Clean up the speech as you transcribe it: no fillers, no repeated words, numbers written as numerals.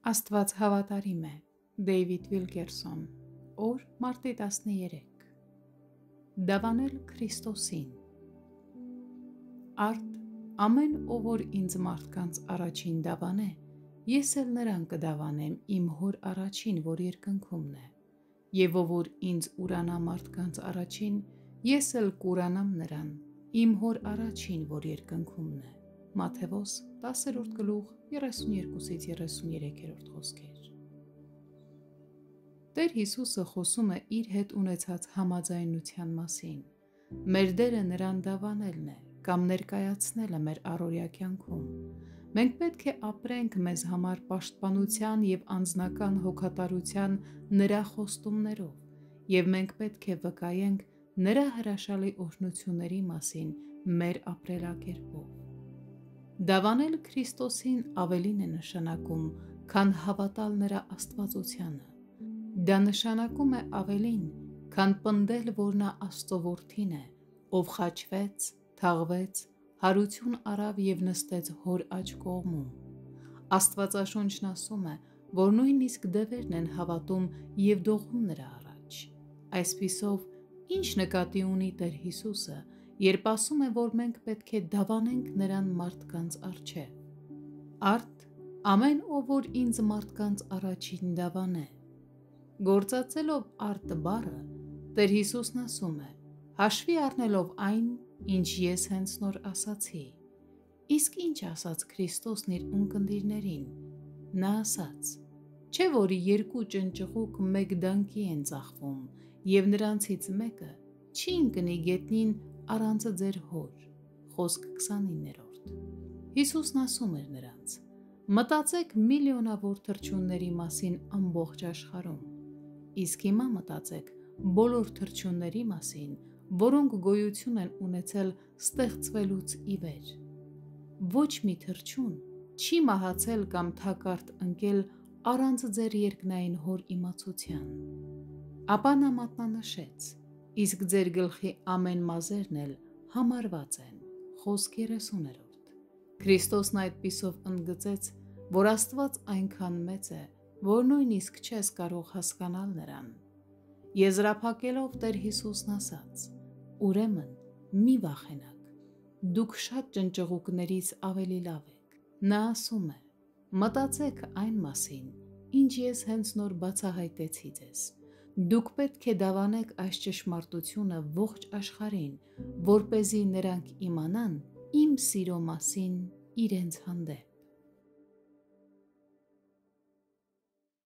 Աստված հավատարիմ է։ Դեյվիդ Վիլկերսոն։ Օր մարտի 13։ Դավանել Քրիստոսին։ Արդ ամեն ով որ ինձ մարդկանց առաջին դավանե, ես էլ նրան կդավանեմ իմ հոր առաջին, որ երկնքումն է, եւ ով որ ինձ ուրանա մարդկանց առաջին, ես էլ կուրանամ նրան իմ հոր առաջին, որ երկնքումն է։ Մատթեոս 10:32-33 խոսքեր։ Տեր Հիսուսը խոսում է իր հետ ունեցած համաձայնության մասին։ Մեր դերը նրան դավանելն է կամ ներկայացնելը մեր առօրյա կյանքում։ Մենք պետք է ապրենք մեզ համար պաշտպանության եւ անձնական հոգատարության նրա խոստումներով, եւ մենք պետք է վկայենք նրա հրաշալի օրհնությունների մասին մեր ապրելակերպով։ Դավանել Քրիստոսին ավելին է նշանակում, քան հավատալ նրա աստվածությանը։ Դա նշանակում է ավելին, քան պնդել, որ նա Աստծո որդին է, ով խաչվեց, թաղվեց, հարություն արավ եւ նստեց հոր աջ կողմում։ Աստվածաշունչն ասում է, որ նույնիսկ դևերն են հավատում եւ դողում նրա առաջ։ Այսպիսով, ինչ նկատի ունի Տեր Հիսուսը, երբ ասում է, որ մենք պետք է դավանենք նրան մարդկանց առջև։ Արդ ամեն ով որ ինձ մարդկանց առաջին դավանե։ Գործածելով արդ բառը, Տեր Հիսուսն ասում է, հաշվի առնելով այն, ինչ ես հենց նոր ասացի։ Իսկ ինչ ասաց Քրիստոսն իր ունկնդիրներին։ Նա ասաց. չէ՞ որ երկու ճնճղուկ մեկ դանկի են ծախվում, եւ նրանցից մեկը չի ընկնի գետնին առանց ձեր հոր։ Խոսք 29-րդ։ Հիսուսն ասում էր նրանց. մտածեք միլիոնավոր թռչունների մասին ամբողջ աշխարհում, իսկ հիմա մտածեք բոլոր թռչունների մասին, որոնք գոյություն են ունեցել ստեղծվելուց ի վեր։ Ոչ մի թռչուն չի մահացել կամ թակարդ ընկել առանց ձեր երկնային հոր իմացության։ Ապա նա մատնանշեց. իսկ ձեր գլխի ամեն մազերն էլ համարված են։ Խոսք 30-րդ։ Քրիստոսն այդպիսով ընդգծեց, որ Աստված այնքան մեծ է, որ նույնիսկ չես կարող հասկանալ նրան։ Եզրափակելով Տեր Հիսուսն ասաց. ուրեմն մի վախենաք, դուք շատ ճնճղուկներից ավելի լավ եք։ Նա ասում է. մտածեք այն մասին, ինչ ես հենց նոր բացահայտեցի ձեզ։ Դուք պետք է դավանեք այս ճշմարտությունը ողջ աշխարհին, որպեսզի նրանք իմանան իմ սիրո մասին իրենց հանդեպ։